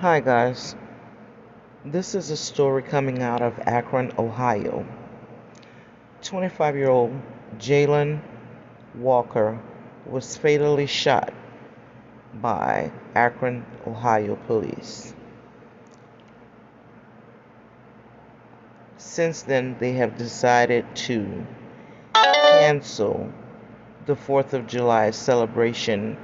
Hi guys, this is a story coming out of Akron, Ohio. 25-year-old Jayland Walker was fatally shot by Akron, Ohio police. Since then, they have decided to cancel the 4th of July celebration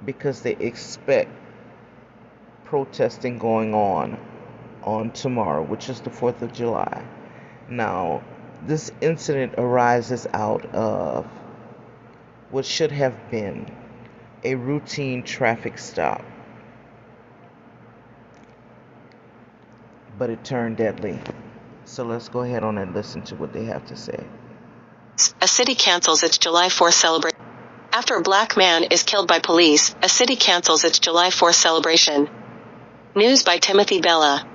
because they expect protesting going on tomorrow, which is the 4th of July. Now, this incident arises out of what should have been a routine traffic stop, but it turned deadly. So let's go ahead on and listen to what they have to say. A city cancels its July 4th celebration. After a black man is killed by police, a city cancels its July 4th celebration. News by Timothy Bella.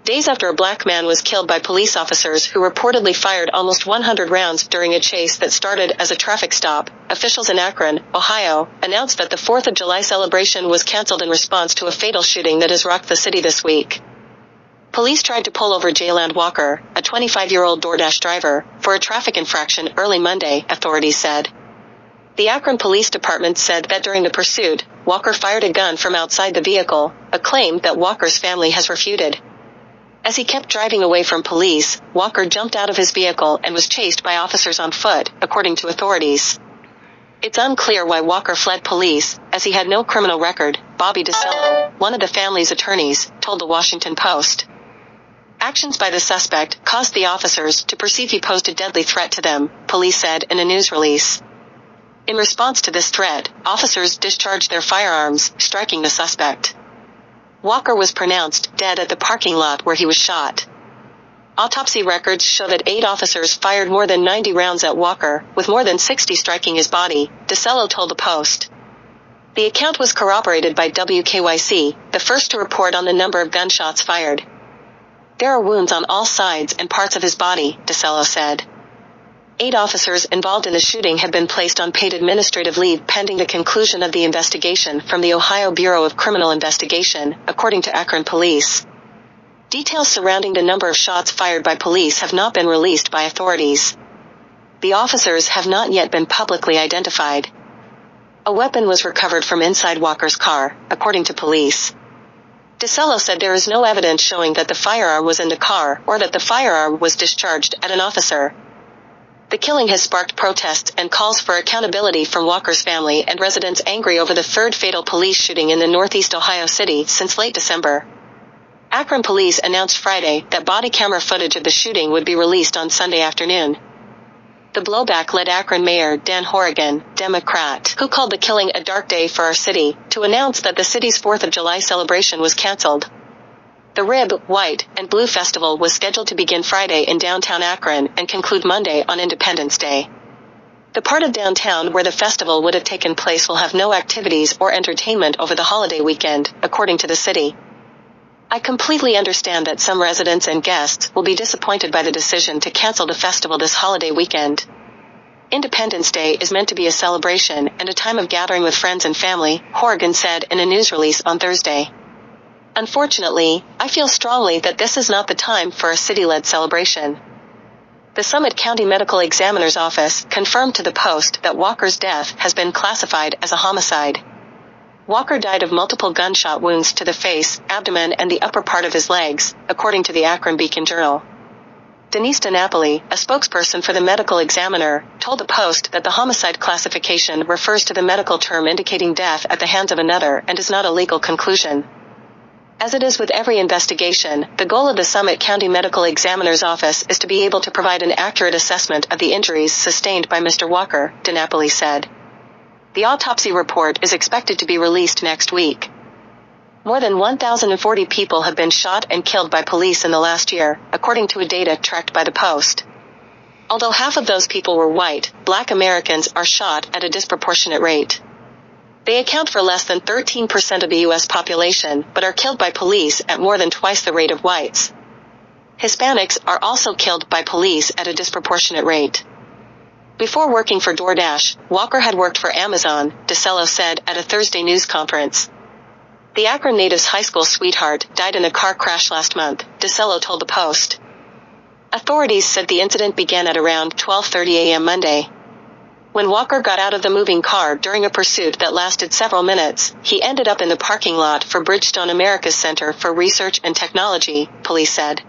Days after a black man was killed by police officers who reportedly fired almost 100 rounds during a chase that started as a traffic stop, officials in Akron, Ohio, announced that the 4th of July celebration was canceled in response to a fatal shooting that has rocked the city this week. Police tried to pull over Jayland Walker, a 25-year-old DoorDash driver, for a traffic infraction early Monday, authorities said. The Akron Police Department said that during the pursuit, Walker fired a gun from outside the vehicle, a claim that Walker's family has refuted. As he kept driving away from police, Walker jumped out of his vehicle and was chased by officers on foot, according to authorities. It's unclear why Walker fled police, as he had no criminal record, Bobby DeCello, one of the family's attorneys, told the Washington Post. Actions by the suspect caused the officers to perceive he posed a deadly threat to them, police said in a news release. In response to this threat, officers discharged their firearms, striking the suspect. Walker was pronounced dead at the parking lot where he was shot. Autopsy records show that 8 officers fired more than 90 rounds at Walker, with more than 60 striking his body, DeCello told the Post. The account was corroborated by WKYC, the first to report on the number of gunshots fired. There are wounds on all sides and parts of his body, DeCello said. 8 officers involved in the shooting have been placed on paid administrative leave pending the conclusion of the investigation from the Ohio Bureau of Criminal Investigation, according to Akron Police. Details surrounding the number of shots fired by police have not been released by authorities. The officers have not yet been publicly identified. A weapon was recovered from inside Walker's car, according to police. DeCello said there is no evidence showing that the firearm was in the car or that the firearm was discharged at an officer. The killing has sparked protests and calls for accountability from Walker's family and residents angry over the third fatal police shooting in the northeast Ohio city since late December. Akron police announced Friday that body camera footage of the shooting would be released on Sunday afternoon. The blowback led Akron Mayor Dan Horrigan, Democrat, who called the killing a dark day for our city, to announce that the city's 4th of July celebration was canceled. The Rib, White, and Blue Festival was scheduled to begin Friday in downtown Akron and conclude Monday on Independence Day. The part of downtown where the festival would have taken place will have no activities or entertainment over the holiday weekend, according to the city. I completely understand that some residents and guests will be disappointed by the decision to cancel the festival this holiday weekend. Independence Day is meant to be a celebration and a time of gathering with friends and family, Horrigan said in a news release on Thursday. Unfortunately, I feel strongly that this is not the time for a city-led celebration. The Summit County Medical Examiner's Office confirmed to the Post that Walker's death has been classified as a homicide. Walker died of multiple gunshot wounds to the face, abdomen and the upper part of his legs, according to the Akron Beacon-Journal. Denise DiNapoli, a spokesperson for the medical examiner, told the Post that the homicide classification refers to the medical term indicating death at the hands of another and is not a legal conclusion. As it is with every investigation, the goal of the Summit County Medical Examiner's Office is to be able to provide an accurate assessment of the injuries sustained by Mr. Walker, DiNapoli said. The autopsy report is expected to be released next week. More than 1,040 people have been shot and killed by police in the last year, according to data tracked by the Post. Although half of those people were white, Black Americans are shot at a disproportionate rate. They account for less than 13% of the U.S. population, but are killed by police at more than twice the rate of whites. Hispanics are also killed by police at a disproportionate rate. Before working for DoorDash, Walker had worked for Amazon, DeCello said at a Thursday news conference. The Akron native's high school sweetheart died in a car crash last month, DeCello told the Post. Authorities said the incident began at around 12:30 a.m. Monday. When Walker got out of the moving car during a pursuit that lasted several minutes, he ended up in the parking lot for Bridgestone America's Center for Research and Technology, police said.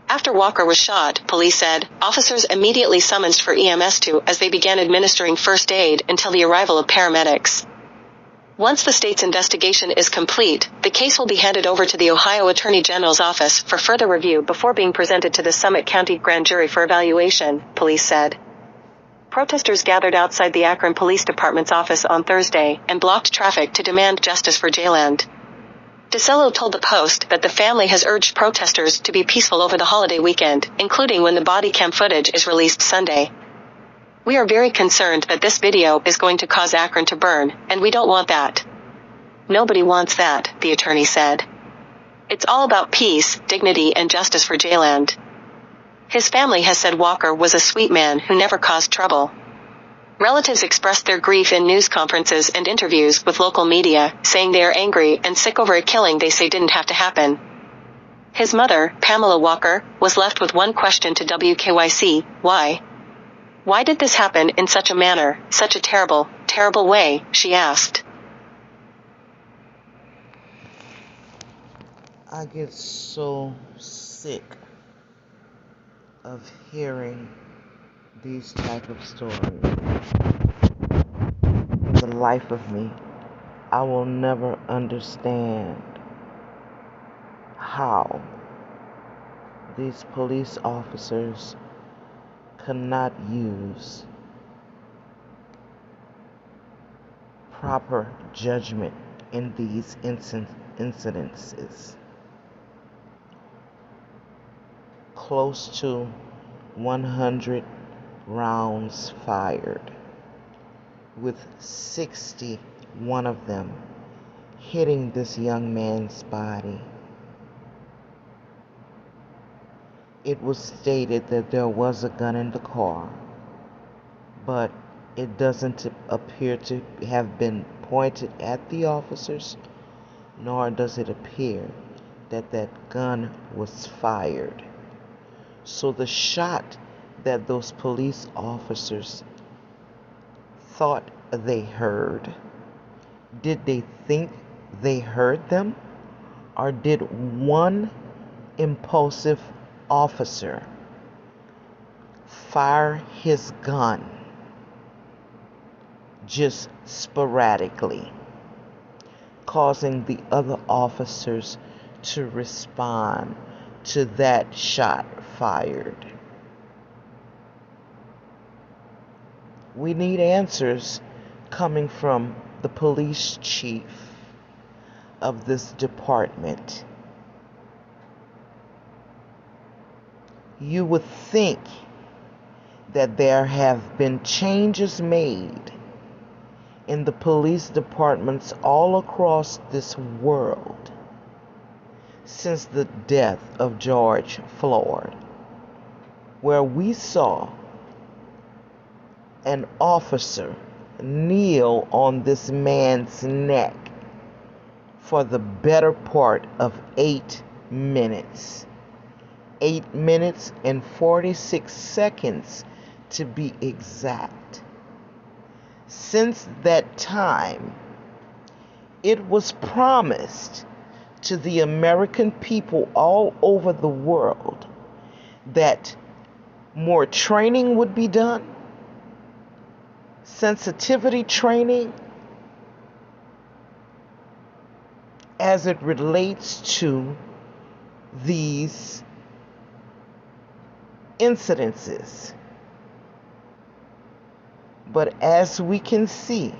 After Walker was shot, police said, officers immediately summoned for EMS2 as they began administering first aid until the arrival of paramedics. Once the state's investigation is complete, the case will be handed over to the Ohio Attorney General's office for further review before being presented to the Summit County Grand Jury for evaluation, police said. Protesters gathered outside the Akron Police Department's office on Thursday and blocked traffic to demand justice for Jayland. DeCello told the Post that the family has urged protesters to be peaceful over the holiday weekend, including when the body cam footage is released Sunday. We are very concerned that this video is going to cause Akron to burn, and we don't want that. Nobody wants that, the attorney said. It's all about peace, dignity, and justice for Jayland. His family has said Walker was a sweet man who never caused trouble. Relatives expressed their grief in news conferences and interviews with local media, saying they are angry and sick over a killing they say didn't have to happen. His mother, Pamela Walker, was left with one question to WKYC, why? Why did this happen in such a manner, such a terrible, terrible way, she asked. I get so sick of hearing these type of stories. For the life of me, I will never understand how these police officers cannot use proper judgment in these incidences. Close to 100 rounds fired, with 61 of them hitting this young man's body. It was stated that there was a gun in the car, but it doesn't appear to have been pointed at the officers, nor does it appear that that gun was fired. So the shot that those police officers thought they heard, did they think they heard them? Or did one impulsive officer fire his gun just sporadically, causing the other officers to respond to that shot fired? We need answers coming from the police chief of this department. You would think that there have been changes made in the police departments all across this world since the death of George Floyd, where we saw an officer kneel on this man's neck for the better part of 8 minutes. 8 minutes and 46 seconds to be exact. Since that time, it was promised to the American people all over the world that more training would be done, sensitivity training as it relates to these incidences. But as we can see,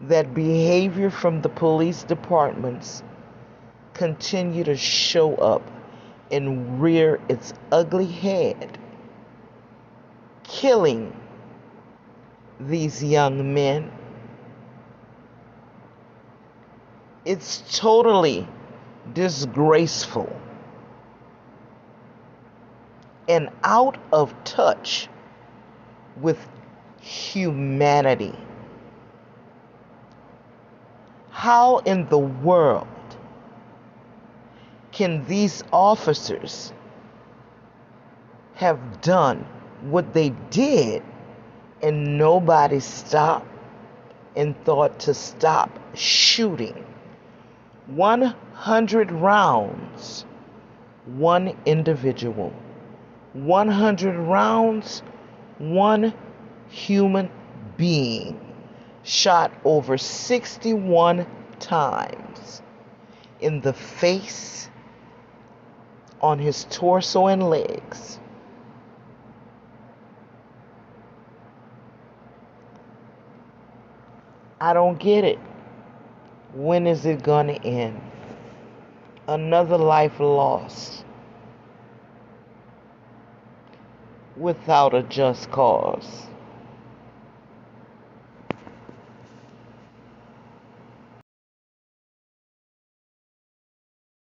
that behavior from the police departments continue to show up and rear its ugly head, killing these young men. It's totally disgraceful. and out of touch with humanity. How in the world can these officers have done what they did and nobody stopped and thought to stop shooting? 100 rounds, one individual. 100 rounds, one human being, shot over 61 times in the face, on his torso and legs. I don't get it. When is it gonna end? Another life lost without a just cause.